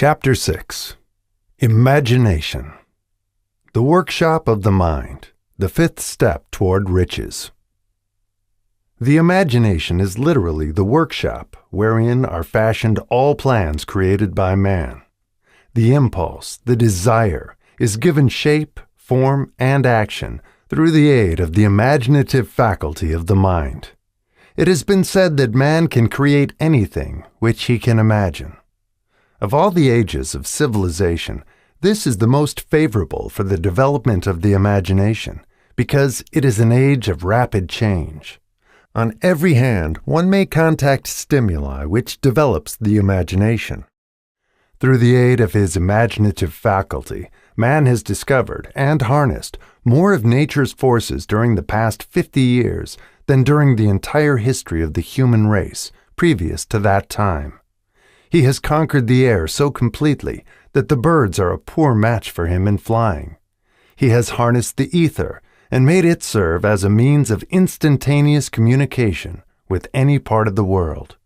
Chapter 6. Imagination. The workshop of the mind, the fifth step toward riches. The imagination is literally the workshop wherein are fashioned all plans created by man. The impulse, the desire, is given shape, form, and action through the aid of the imaginative faculty of the mind. It has been said that man can create anything which he can imagine. Of all the ages of civilization, this is the most favorable for the development of the imagination, because it is an age of rapid change. On every hand, one may contact stimuli which develops the imagination. Through the aid of his imaginative faculty, man has discovered and harnessed more of nature's forces during the past 50 years than during the entire history of the human race previous to that time. He has conquered the air so completely that the birds are a poor match for him in flying. He has harnessed the ether and made it serve as a means of instantaneous communication with any part of the world.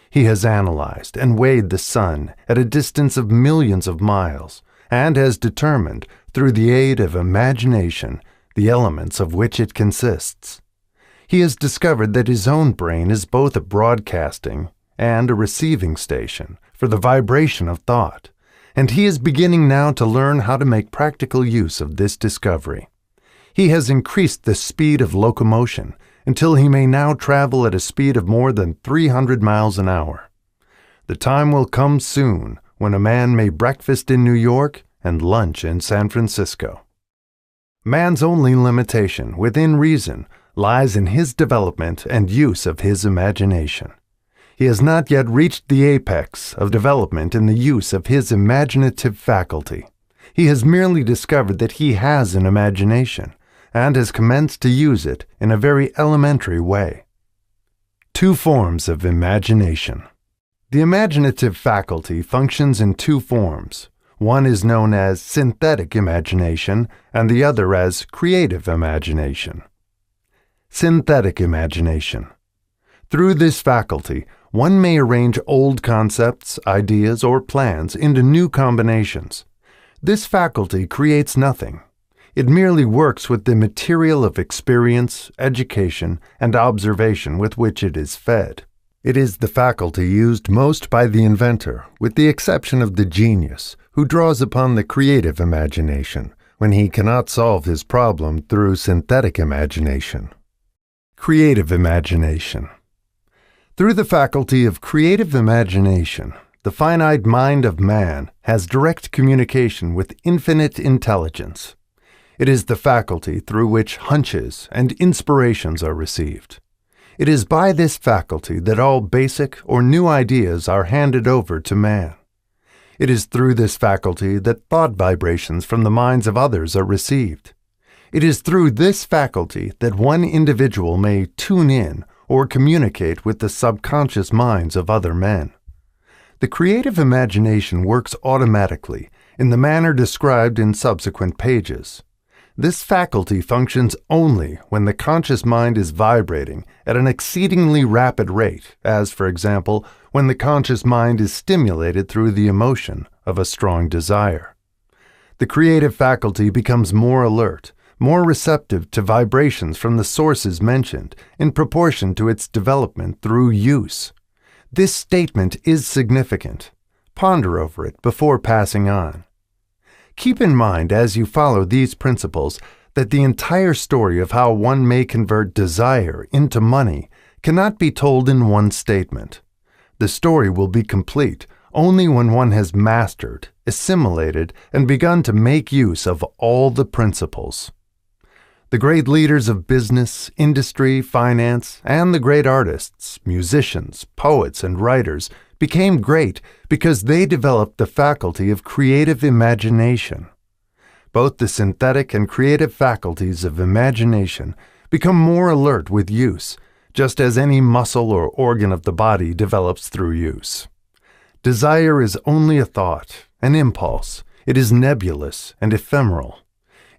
He has analyzed and weighed the sun at a distance of millions of miles and has determined, through the aid of imagination, the elements of which it consists. He has discovered that his own brain is both a broadcasting and a receiving station for the vibration of thought, and he is beginning now to learn how to make practical use of this discovery. He has increased the speed of locomotion until he may now travel at a speed of more than 300 miles an hour. The time will come soon when a man may breakfast in New York and lunch in San Francisco. Man's only limitation, within reason, lies in his development and use of his imagination. He has not yet reached the apex of development in the use of his imaginative faculty. He has merely discovered that he has an imagination, and has commenced to use it in a very elementary way. Two forms of imagination. The imaginative faculty functions in two forms. One is known as synthetic imagination, and the other as creative imagination. Synthetic imagination. Through this faculty, one may arrange old concepts, ideas, or plans into new combinations. This faculty creates nothing. It merely works with the material of experience, education, and observation with which it is fed. It is the faculty used most by the inventor, with the exception of the genius, who draws upon the creative imagination when he cannot solve his problem through synthetic imagination. Creative imagination. Through the faculty of creative imagination, the finite mind of man has direct communication with infinite intelligence. It is the faculty through which hunches and inspirations are received. It is by this faculty that all basic or new ideas are handed over to man. It is through this faculty that thought vibrations from the minds of others are received. It is through this faculty that one individual may tune in or communicate with the subconscious minds of other men. The creative imagination works automatically in the manner described in subsequent pages. This faculty functions only when the conscious mind is vibrating at an exceedingly rapid rate, as, for example, when the conscious mind is stimulated through the emotion of a strong desire. The creative faculty becomes more alert, more receptive to vibrations from the sources mentioned in proportion to its development through use. This statement is significant. Ponder over it before passing on. Keep in mind as you follow these principles that the entire story of how one may convert desire into money cannot be told in one statement. The story will be complete only when one has mastered, assimilated, and begun to make use of all the principles. The great leaders of business, industry, finance, and the great artists, musicians, poets, and writers became great because they developed the faculty of creative imagination. Both the synthetic and creative faculties of imagination become more alert with use, just as any muscle or organ of the body develops through use. Desire is only a thought, an impulse. It is nebulous and ephemeral.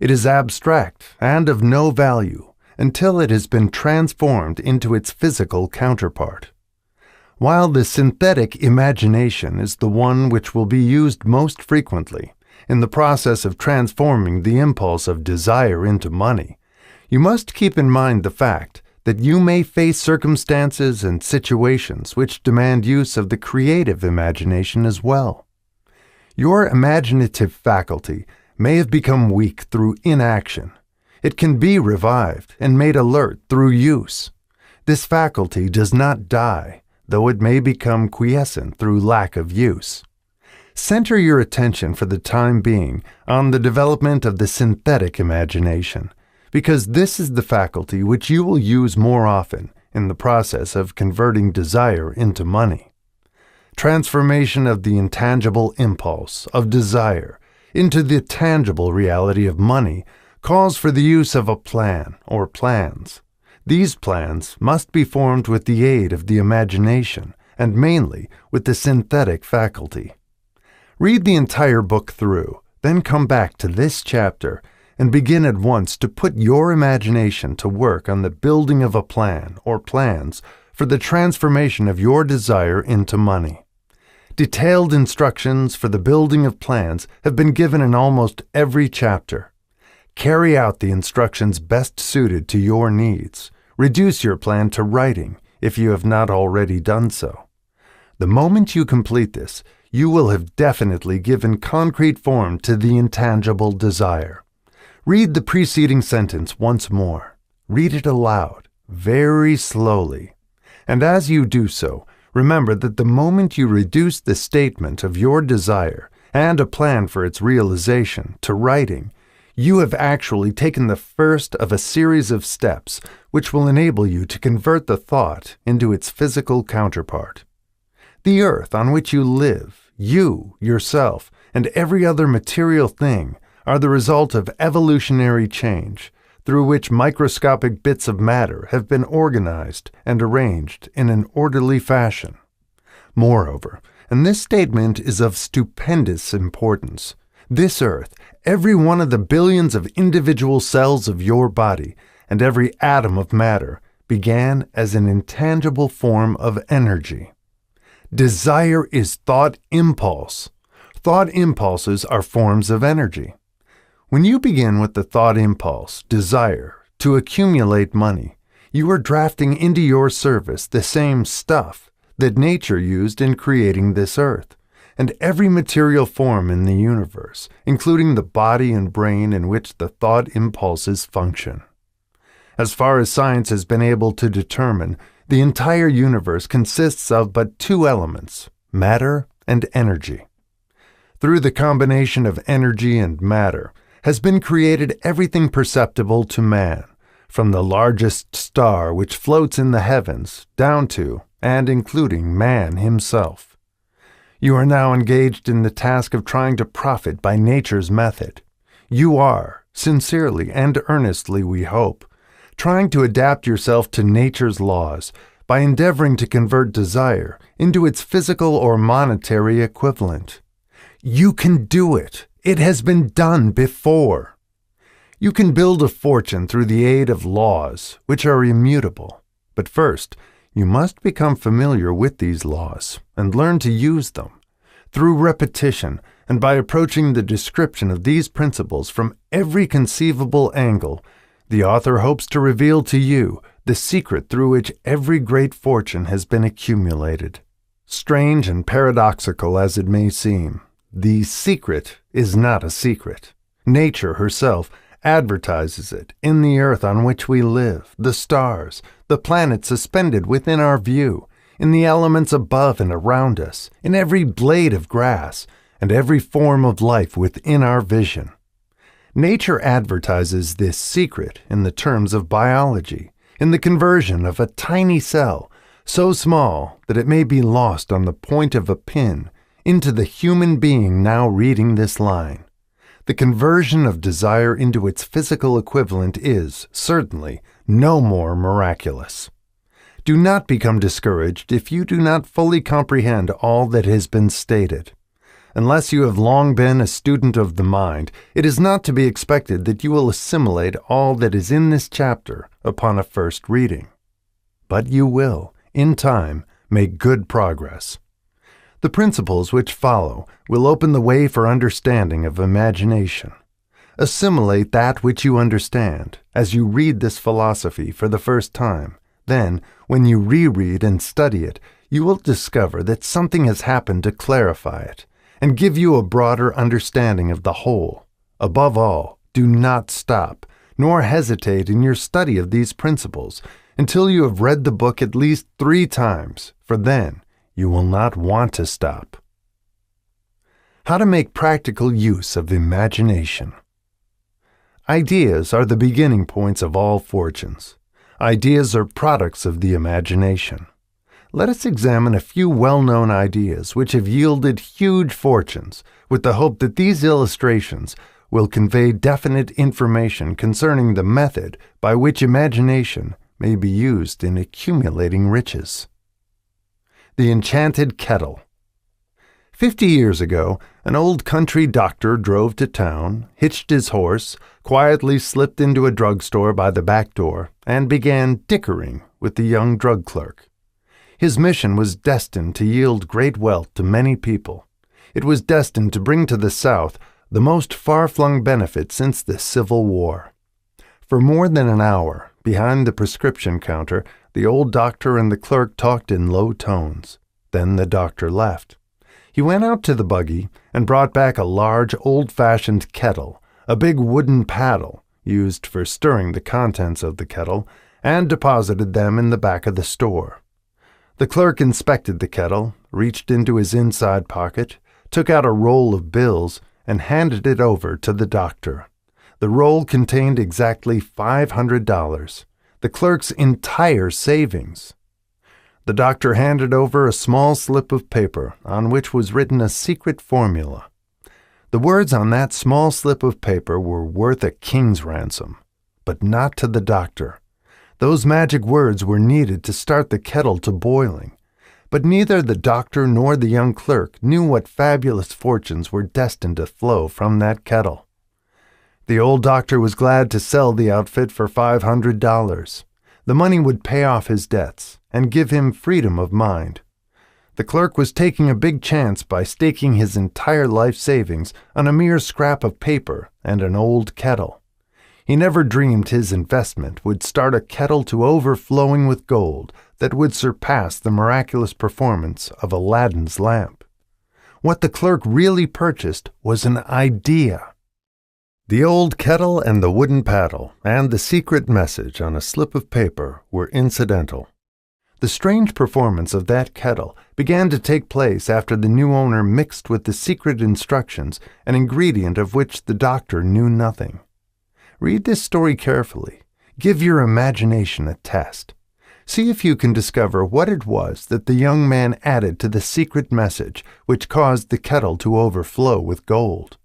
It is abstract and of no value until it has been transformed into its physical counterpart. while the synthetic imagination is the one which will be used most frequently in the process of transforming the impulse of desire into money, you must keep in mind the fact that you may face circumstances and situations which demand use of the creative imagination as well. Your imaginative faculty may have become weak through inaction. It can be revived and made alert through use. This faculty does not die, though it may become quiescent through lack of use. Center your attention for the time being on the development of the synthetic imagination, because this is the faculty which you will use more often in the process of converting desire into money. Transformation of the intangible impulse of desire into the tangible reality of money calls for the use of a plan or plans. These plans must be formed with the aid of the imagination and mainly with the synthetic faculty. Read the entire book through, then come back to this chapter and begin at once to put your imagination to work on the building of a plan or plans for the transformation of your desire into money. Detailed instructions for the building of plans have been given in almost every chapter. Carry out the instructions best suited to your needs. Reduce your plan to writing if you have not already done so. The moment you complete this, you will have definitely given concrete form to the intangible desire. Read the preceding sentence once more. Read it aloud, very slowly. And as you do so, remember that the moment you reduce the statement of your desire and a plan for its realization to writing, you have actually taken the first of a series of steps which will enable you to convert the thought into its physical counterpart. The earth on which you live, you, yourself, and every other material thing are the result of evolutionary change, through which microscopic bits of matter have been organized and arranged in an orderly fashion. Moreover, and this statement is of stupendous importance, this earth, every one of the billions of individual cells of your body, and every atom of matter, began as an intangible form of energy. Desire is thought impulse. Thought impulses are forms of energy. When you begin with the thought impulse, desire, to accumulate money, you are drafting into your service the same stuff that nature used in creating this earth, and every material form in the universe, including the body and brain in which the thought impulses function. As far as science has been able to determine, the entire universe consists of but two elements, matter and energy. Through the combination of energy and matter has been created everything perceptible to man, from the largest star which floats in the heavens down to and including man himself. You are now engaged in the task of trying to profit by nature's method. You are, sincerely and earnestly we hope, trying to adapt yourself to nature's laws by endeavoring to convert desire into its physical or monetary equivalent. You can do it. It has been done before. You can build a fortune through the aid of laws, which are immutable. But first, you must become familiar with these laws and learn to use them. Through repetition and by approaching the description of these principles from every conceivable angle, the author hopes to reveal to you the secret through which every great fortune has been accumulated. Strange and paradoxical as it may seem, the secret is not a secret. Nature herself advertises it in the earth on which we live, the stars, the planets suspended within our view, in the elements above and around us, in every blade of grass, and every form of life within our vision. Nature advertises this secret in the terms of biology, in the conversion of a tiny cell, so small that it may be lost on the point of a pin, into the human being now reading this line. The conversion of desire into its physical equivalent is, certainly, no more miraculous. Do not become discouraged if you do not fully comprehend all that has been stated. Unless you have long been a student of the mind, it is not to be expected that you will assimilate all that is in this chapter upon a first reading. But you will, in time, make good progress. The principles which follow will open the way for understanding of imagination. Assimilate that which you understand as you read this philosophy for the first time. Then, when you reread and study it, you will discover that something has happened to clarify it and give you a broader understanding of the whole. Above all, do not stop, nor hesitate in your study of these principles until you have read the book at least 3 times, for then you will not want to stop. How to make practical use of imagination. Ideas are the beginning points of all fortunes. Ideas are products of the imagination. Let us examine a few well-known ideas which have yielded huge fortunes, with the hope that these illustrations will convey definite information concerning the method by which imagination may be used in accumulating riches. The Enchanted Kettle. 50 years ago, an old country doctor drove to town, hitched his horse, quietly slipped into a drugstore by the back door, and began dickering with the young drug clerk. His mission was destined to yield great wealth to many people. It was destined to bring to the South the most far-flung benefit since the Civil War. For more than an hour, behind the prescription counter, the old doctor and the clerk talked in low tones. Then the doctor left. He went out to the buggy and brought back a large, old-fashioned kettle, a big wooden paddle, used for stirring the contents of the kettle, and deposited them in the back of the store. The clerk inspected the kettle, reached into his inside pocket, took out a roll of bills, and handed it over to the doctor. The roll contained exactly $500, the clerk's entire savings. The doctor handed over a small slip of paper on which was written a secret formula. The words on that small slip of paper were worth a king's ransom, but not to the doctor. Those magic words were needed to start the kettle to boiling, but neither the doctor nor the young clerk knew what fabulous fortunes were destined to flow from that kettle. The old doctor was glad to sell the outfit for $500. The money would pay off his debts and give him freedom of mind. The clerk was taking a big chance by staking his entire life savings on a mere scrap of paper and an old kettle. He never dreamed his investment would start a kettle to overflowing with gold that would surpass the miraculous performance of Aladdin's lamp. What the clerk really purchased was an idea. The old kettle and the wooden paddle and the secret message on a slip of paper were incidental. The strange performance of that kettle began to take place after the new owner mixed with the secret instructions an ingredient of which the doctor knew nothing. Read this story carefully. Give your imagination a test. See if you can discover what it was that the young man added to the secret message which caused the kettle to overflow with gold.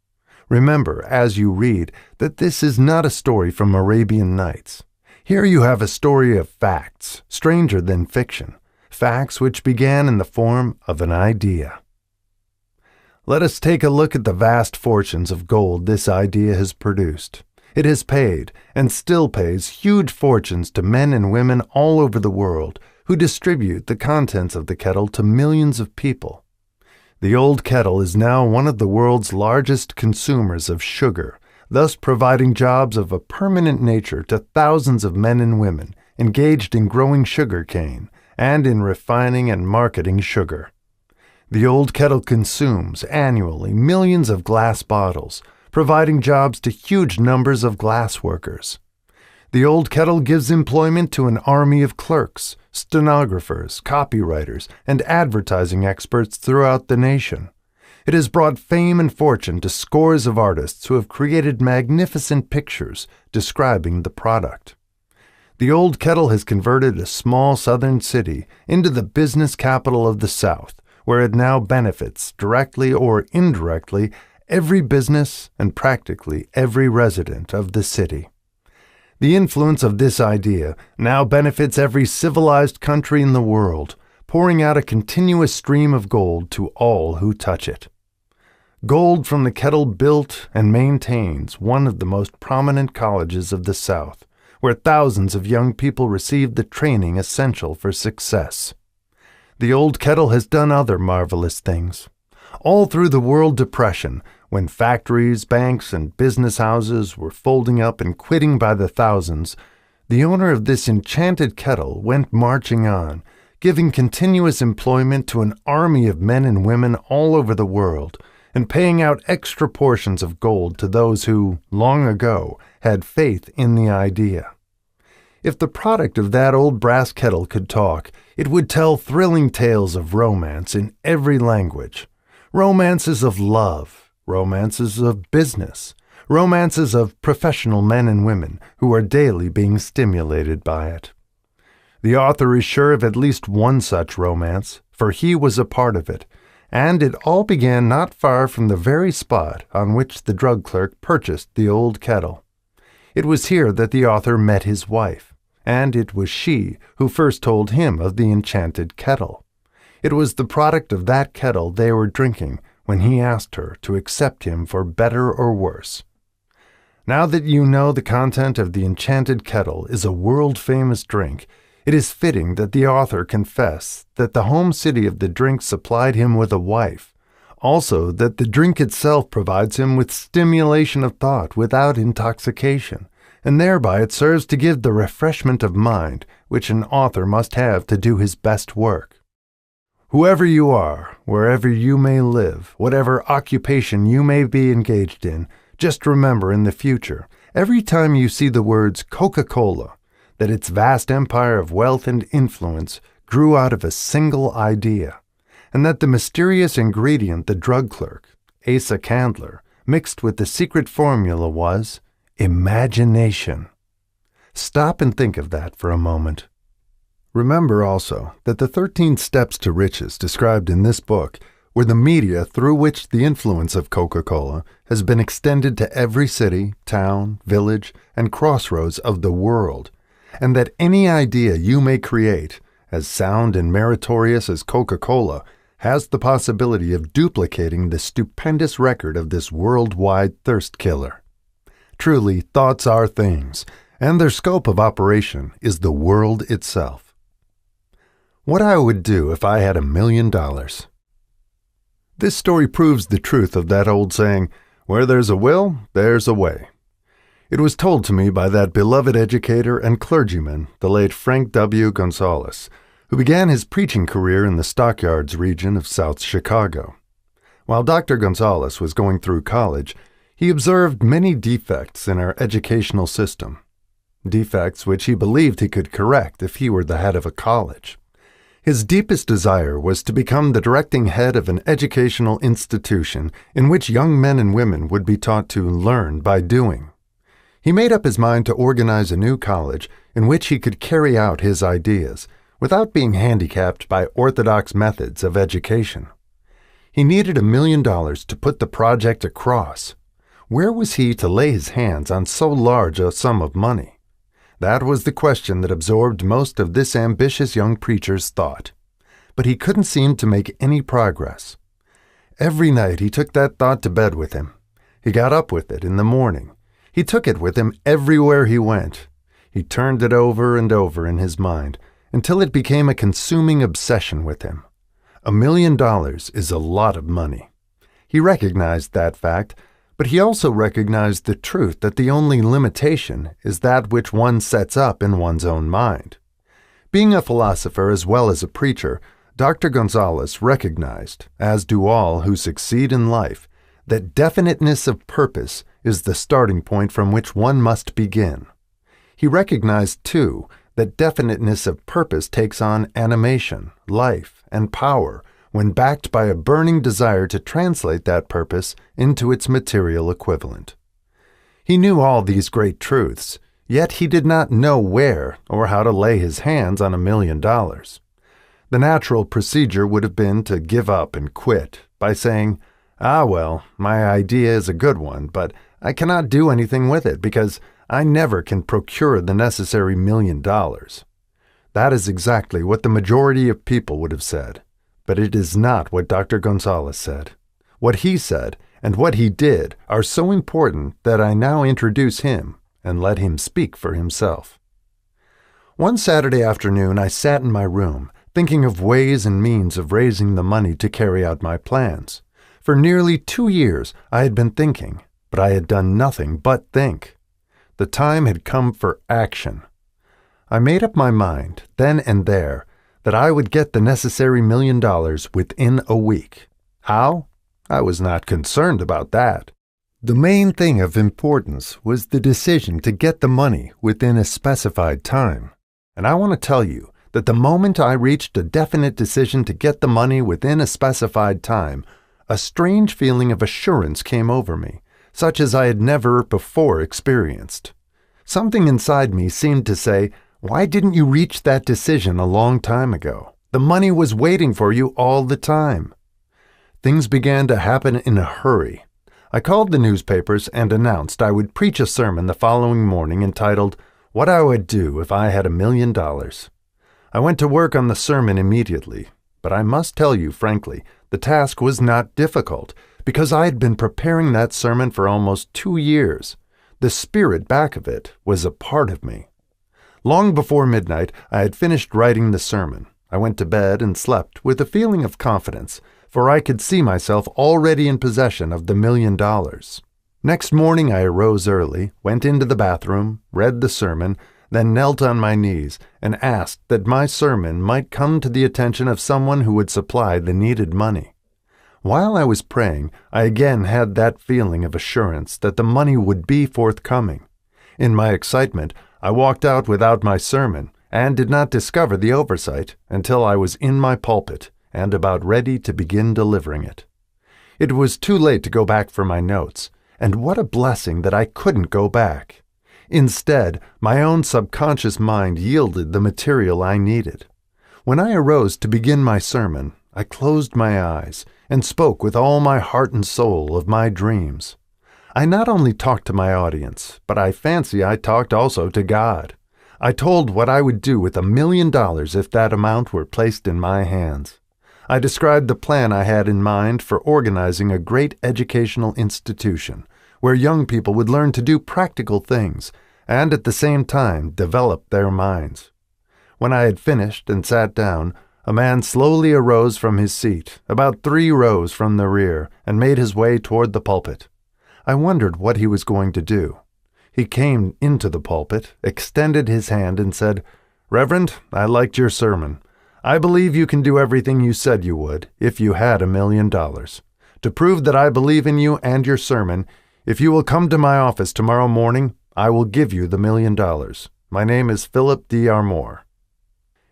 Remember, as you read, that this is not a story from Arabian Nights. Here you have a story of facts, stranger than fiction, facts which began in the form of an idea. Let us take a look at the vast fortunes of gold this idea has produced. It has paid, and still pays, huge fortunes to men and women all over the world who distribute the contents of the kettle to millions of people. The old kettle is now one of the world's largest consumers of sugar, thus providing jobs of a permanent nature to thousands of men and women engaged in growing sugar cane and in refining and marketing sugar. The old kettle consumes annually millions of glass bottles, providing jobs to huge numbers of glass workers. The old kettle gives employment to an army of clerks, stenographers, copywriters, and advertising experts throughout the nation. It has brought fame and fortune to scores of artists who have created magnificent pictures describing the product. The old kettle has converted a small southern city into the business capital of the South, where it now benefits, directly or indirectly, every business and practically every resident of the city. The influence of this idea now benefits every civilized country in the world, pouring out a continuous stream of gold to all who touch it. Gold from the kettle built and maintains one of the most prominent colleges of the South, where thousands of young people receive the training essential for success. The old kettle has done other marvelous things. All through the World Depression, when factories, banks, and business houses were folding up and quitting by the thousands, the owner of this enchanted kettle went marching on, giving continuous employment to an army of men and women all over the world, and paying out extra portions of gold to those who, long ago, had faith in the idea. If the product of that old brass kettle could talk, it would tell thrilling tales of romance in every language. Romances of love, romances of business, romances of professional men and women who are daily being stimulated by it. The author is sure of at least one such romance, for he was a part of it, and it all began not far from the very spot on which the drug clerk purchased the old kettle. It was here that the author met his wife, and it was she who first told him of the enchanted kettle. It was the product of that kettle they were drinking when he asked her to accept him for better or worse. Now that you know the content of the enchanted kettle is a world-famous drink, it is fitting that the author confess that the home city of the drink supplied him with a wife, also that the drink itself provides him with stimulation of thought without intoxication, and thereby it serves to give the refreshment of mind which an author must have to do his best work. Whoever you are, wherever you may live, whatever occupation you may be engaged in, just remember in the future, every time you see the words Coca-Cola, that its vast empire of wealth and influence grew out of a single idea, and that the mysterious ingredient the drug clerk, Asa Candler, mixed with the secret formula was imagination. Stop and think of that for a moment. Remember also that the 13 steps to riches described in this book were the media through which the influence of Coca-Cola has been extended to every city, town, village, and crossroads of the world, and that any idea you may create, as sound and meritorious as Coca-Cola, has the possibility of duplicating the stupendous record of this worldwide thirst killer. Truly, thoughts are things, and their scope of operation is the world itself. What I would do if I had $1 million. This story proves the truth of that old saying, "Where there's a will, there's a way." It was told to me by that beloved educator and clergyman, the late Frank W. Gonzalez, who began his preaching career in the Stockyards region of South Chicago. While Dr. Gonzalez was going through college, he observed many defects in our educational system, defects which he believed he could correct if he were the head of a college. His deepest desire was to become the directing head of an educational institution in which young men and women would be taught to learn by doing. He made up his mind to organize a new college in which he could carry out his ideas without being handicapped by orthodox methods of education. He needed $1 million to put the project across. Where was he to lay his hands on so large a sum of money? That was the question that absorbed most of this ambitious young preacher's thought. But he couldn't seem to make any progress. Every night he took that thought to bed with him. He got up with it in the morning. He took it with him everywhere he went. He turned it over and over in his mind until it became a consuming obsession with him. $1 million is a lot of money. He recognized that fact, but he also recognized the truth that the only limitation is that which one sets up in one's own mind. Being a philosopher as well as a preacher, Dr. Gonzalez recognized, as do all who succeed in life, that definiteness of purpose is the starting point from which one must begin. He recognized, too, that definiteness of purpose takes on animation, life, and power when backed by a burning desire to translate that purpose into its material equivalent. He knew all these great truths, yet he did not know where or how to lay his hands on $1 million. The natural procedure would have been to give up and quit by saying, well, my idea is a good one, but I cannot do anything with it because I never can procure the necessary $1 million. That is exactly what the majority of people would have said, but it is not what Dr. Gonzalez said. What he said and what he did are so important that I now introduce him and let him speak for himself. One Saturday afternoon I sat in my room, thinking of ways and means of raising the money to carry out my plans. For nearly 2 years I had been thinking, but I had done nothing but think. The time had come for action. I made up my mind, then and there, that I would get the necessary $1 million within a week. How? I was not concerned about that. The main thing of importance was the decision to get the money within a specified time. And I want to tell you that the moment I reached a definite decision to get the money within a specified time, a strange feeling of assurance came over me, such as I had never before experienced. Something inside me seemed to say, "Why didn't you reach that decision a long time ago? The money was waiting for you all the time." Things began to happen in a hurry. I called the newspapers and announced I would preach a sermon the following morning entitled, "What I Would Do If I Had $1 Million." I went to work on the sermon immediately, but I must tell you frankly, the task was not difficult, because I had been preparing that sermon for almost 2 years. The spirit back of it was a part of me. Long before midnight, I had finished writing the sermon. I went to bed and slept with a feeling of confidence, for I could see myself already in possession of the $1 million. Next morning I arose early, went into the bathroom, read the sermon, then knelt on my knees and asked that my sermon might come to the attention of someone who would supply the needed money. While I was praying, I again had that feeling of assurance that the money would be forthcoming. In my excitement, I walked out without my sermon and did not discover the oversight until I was in my pulpit and about ready to begin delivering it. It was too late to go back for my notes, and what a blessing that I couldn't go back. Instead, my own subconscious mind yielded the material I needed. When I arose to begin my sermon, I closed my eyes and spoke with all my heart and soul of my dreams. I not only talked to my audience, but I fancy I talked also to God. I told what I would do with $1 million if that amount were placed in my hands. I described the plan I had in mind for organizing a great educational institution where young people would learn to do practical things and at the same time develop their minds. When I had finished and sat down, a man slowly arose from his seat, about 3 rows from the rear, and made his way toward the pulpit. I wondered what he was going to do. He came into the pulpit, extended his hand, and said, "Reverend, I liked your sermon. I believe you can do everything you said you would if you had $1 million. To prove that I believe in you and your sermon, if you will come to my office tomorrow morning, I will give you the $1 million. My name is Philip D. Armour."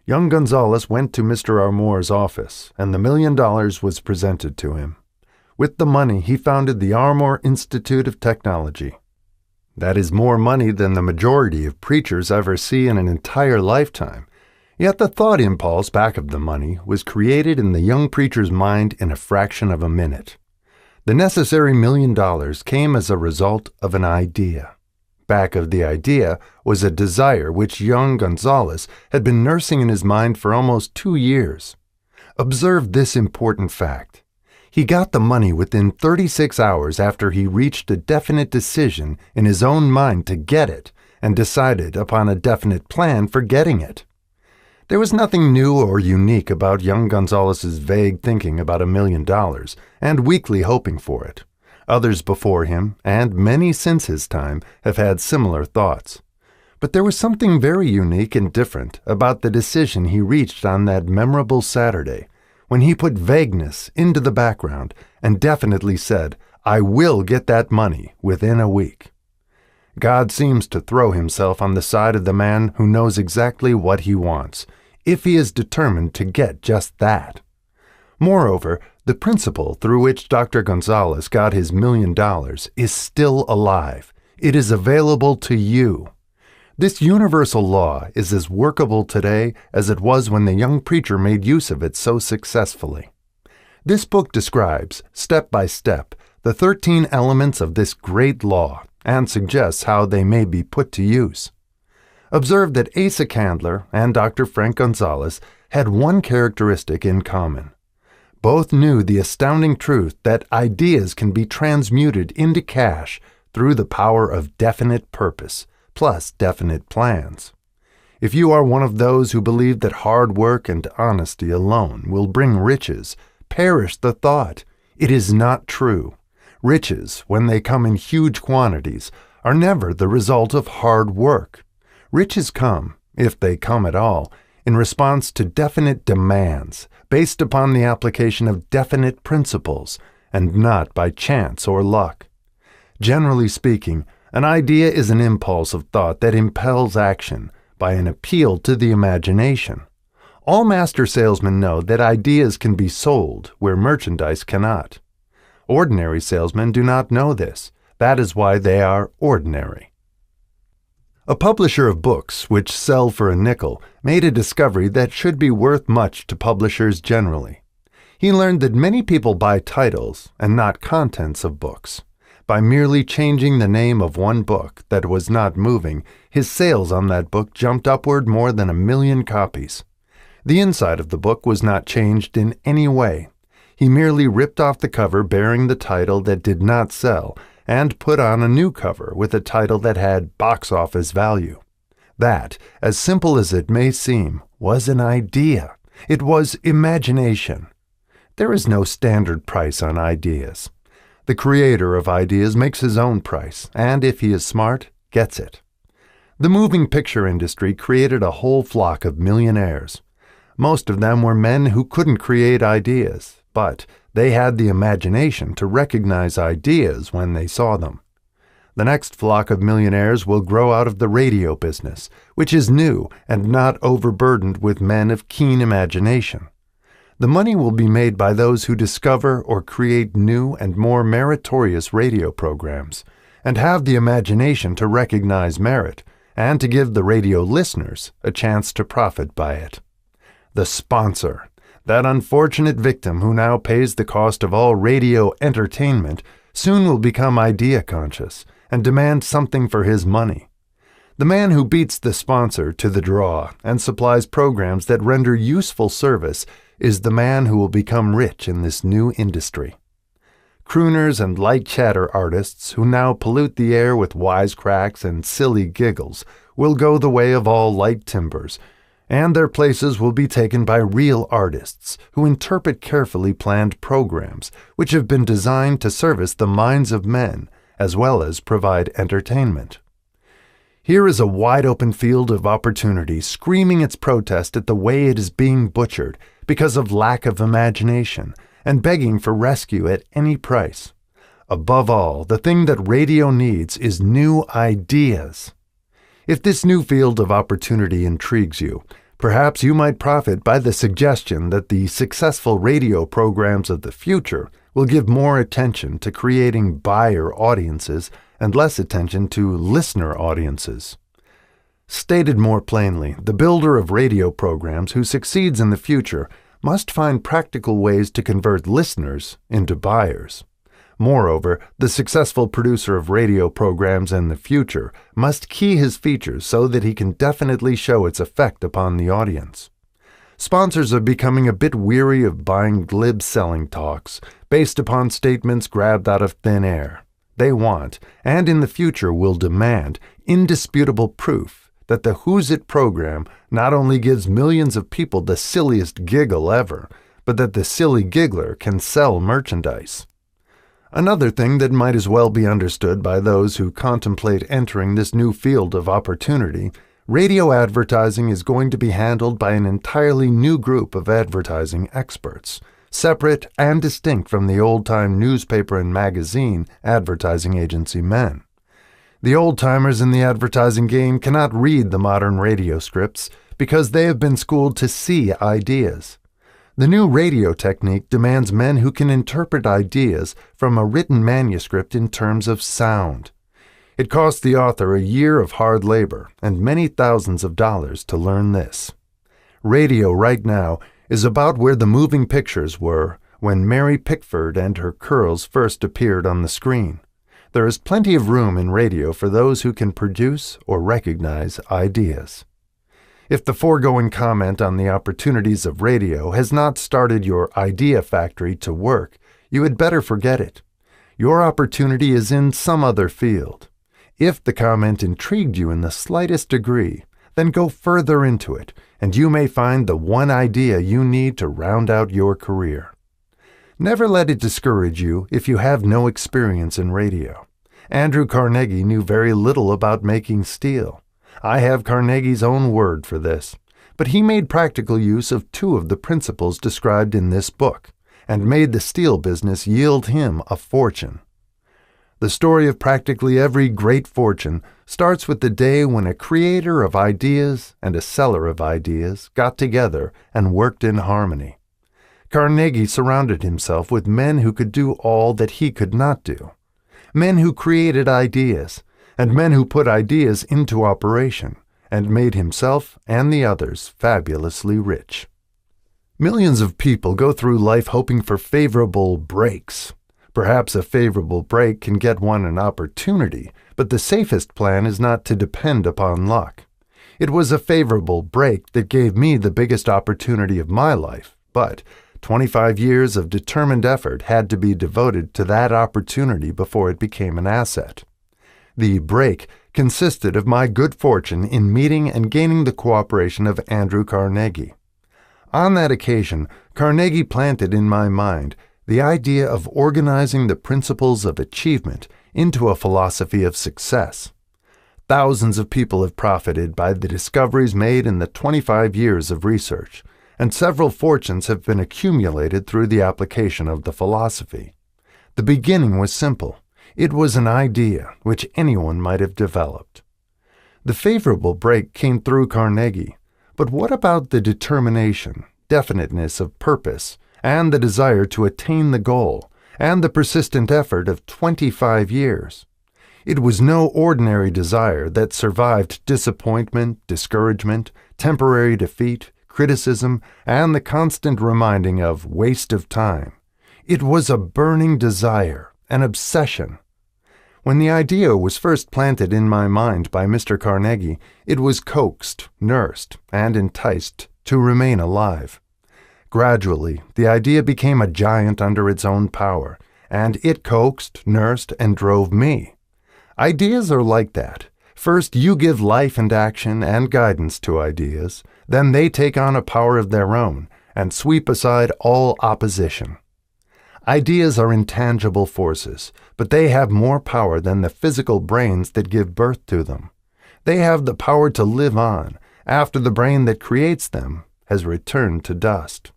Young Gonzalez went to Mr. Armour's office, and the $1 million was presented to him. With the money, he founded the Armour Institute of Technology. That is more money than the majority of preachers ever see in an entire lifetime. Yet the thought impulse back of the money was created in the young preacher's mind in a fraction of a minute. The necessary $1 million came as a result of an idea. Back of the idea was a desire which young Gonzalez had been nursing in his mind for almost 2 years. Observe this important fact. He got the money within 36 hours after he reached a definite decision in his own mind to get it and decided upon a definite plan for getting it. There was nothing new or unique about young Gonzalez's vague thinking about $1 million and weakly hoping for it. Others before him, and many since his time, have had similar thoughts. But there was something very unique and different about the decision he reached on that memorable Saturday, when he put vagueness into the background and definitely said, "I will get that money within a week." God seems to throw himself on the side of the man who knows exactly what he wants, if he is determined to get just that. Moreover, the principle through which Dr. Gonzalez got his $1 million is still alive. It is available to you. This universal law is as workable today as it was when the young preacher made use of it so successfully. This book describes, step by step, the 13 elements of this great law and suggests how they may be put to use. Observe that Asa Candler and Dr. Frank Gonzalez had one characteristic in common. Both knew the astounding truth that ideas can be transmuted into cash through the power of definite purpose, plus definite plans. If you are one of those who believe that hard work and honesty alone will bring riches, perish the thought. It is not true. Riches, when they come in huge quantities, are never the result of hard work. Riches come, if they come at all, in response to definite demands, based upon the application of definite principles, and not by chance or luck. Generally speaking, an idea is an impulse of thought that impels action by an appeal to the imagination. All master salesmen know that ideas can be sold where merchandise cannot. Ordinary salesmen do not know this. That is why they are ordinary. A publisher of books which sell for a nickel made a discovery that should be worth much to publishers generally. He learned that many people buy titles and not contents of books. By merely changing the name of one book that was not moving, his sales on that book jumped upward more than 1 million copies. The inside of the book was not changed in any way. He merely ripped off the cover bearing the title that did not sell and put on a new cover with a title that had box office value. That, as simple as it may seem, was an idea. It was imagination. There is no standard price on ideas. The creator of ideas makes his own price, and if he is smart, gets it. The moving picture industry created a whole flock of millionaires. Most of them were men who couldn't create ideas, but they had the imagination to recognize ideas when they saw them. The next flock of millionaires will grow out of the radio business, which is new and not overburdened with men of keen imagination. The money will be made by those who discover or create new and more meritorious radio programs, and have the imagination to recognize merit, and to give the radio listeners a chance to profit by it. The sponsor, that unfortunate victim who now pays the cost of all radio entertainment, soon will become idea-conscious and demand something for his money. The man who beats the sponsor to the draw and supplies programs that render useful service is the man who will become rich in this new industry. Crooners and light chatter artists who now pollute the air with wisecracks and silly giggles will go the way of all light timbers, and their places will be taken by real artists who interpret carefully planned programs which have been designed to service the minds of men as well as provide entertainment. Here is a wide-open field of opportunity screaming its protest at the way it is being butchered because of lack of imagination and begging for rescue at any price. Above all, the thing that radio needs is new ideas. If this new field of opportunity intrigues you, perhaps you might profit by the suggestion that the successful radio programs of the future will give more attention to creating buyer audiences and less attention to listener audiences. Stated more plainly, the builder of radio programs who succeeds in the future must find practical ways to convert listeners into buyers. Moreover, the successful producer of radio programs in the future must key his features so that he can definitely show its effect upon the audience. Sponsors are becoming a bit weary of buying glib selling talks based upon statements grabbed out of thin air. They want, and in the future will demand, indisputable proof that the Who's It program not only gives millions of people the silliest giggle ever, but that the silly giggler can sell merchandise. Another thing that might as well be understood by those who contemplate entering this new field of opportunity, radio advertising is going to be handled by an entirely new group of advertising experts, separate and distinct from the old-time newspaper and magazine advertising agency men. The old-timers in the advertising game cannot read the modern radio scripts because they have been schooled to see ideas. The new radio technique demands men who can interpret ideas from a written manuscript in terms of sound. It costs the author a year of hard labor and many thousands of dollars to learn this. Radio right now is about where the moving pictures were when Mary Pickford and her curls first appeared on the screen. There is plenty of room in radio for those who can produce or recognize ideas. If the foregoing comment on the opportunities of radio has not started your idea factory to work, you had better forget it. Your opportunity is in some other field. If the comment intrigued you in the slightest degree, Then go further into it, and you may find the one idea you need to round out your career. Never let it discourage you if you have no experience in radio. Andrew Carnegie knew very little about making steel. I have Carnegie's own word for this. But he made practical use of two of the principles described in this book, and made the steel business yield him a fortune. The story of practically every great fortune starts with the day when a creator of ideas and a seller of ideas got together and worked in harmony. Carnegie surrounded himself with men who could do all that he could not do, men who created ideas, and men who put ideas into operation, and made himself and the others fabulously rich. Millions of people go through life hoping for favorable breaks. Perhaps a favorable break can get one an opportunity, but the safest plan is not to depend upon luck. It was a favorable break that gave me the biggest opportunity of my life, but 25 years of determined effort had to be devoted to that opportunity before it became an asset. The break consisted of my good fortune in meeting and gaining the cooperation of Andrew Carnegie. On that occasion, Carnegie planted in my mind the idea of organizing the principles of achievement into a philosophy of success. Thousands of people have profited by the discoveries made in the 25 years of research, and several fortunes have been accumulated through the application of the philosophy. The beginning was simple. It was an idea which anyone might have developed. The favorable break came through Carnegie, but what about the determination, definiteness of purpose, and the desire to attain the goal, and the persistent effort of 25 years? It was no ordinary desire that survived disappointment, discouragement, temporary defeat, criticism, and the constant reminding of waste of time. It was a burning desire, an obsession. When the idea was first planted in my mind by Mr. Carnegie, it was coaxed, nursed, and enticed to remain alive. Gradually, the idea became a giant under its own power, and it coaxed, nursed, and drove me. Ideas are like that. First, you give life and action and guidance to ideas, then they take on a power of their own and sweep aside all opposition. Ideas are intangible forces, but they have more power than the physical brains that give birth to them. They have the power to live on after the brain that creates them has returned to dust.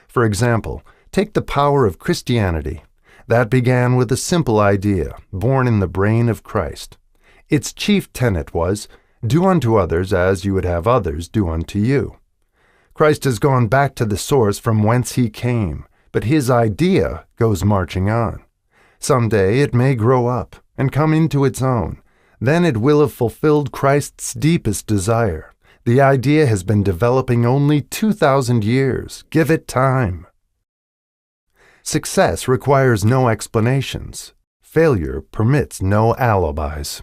For example, take the power of Christianity. That began with a simple idea, born in the brain of Christ. Its chief tenet was, "Do unto others as you would have others do unto you." Christ has gone back to the source from whence he came, but his idea goes marching on. Someday it may grow up and come into its own. Then it will have fulfilled Christ's deepest desire. The idea has been developing only 2,000 years. Give it time. Success requires no explanations. Failure permits no alibis.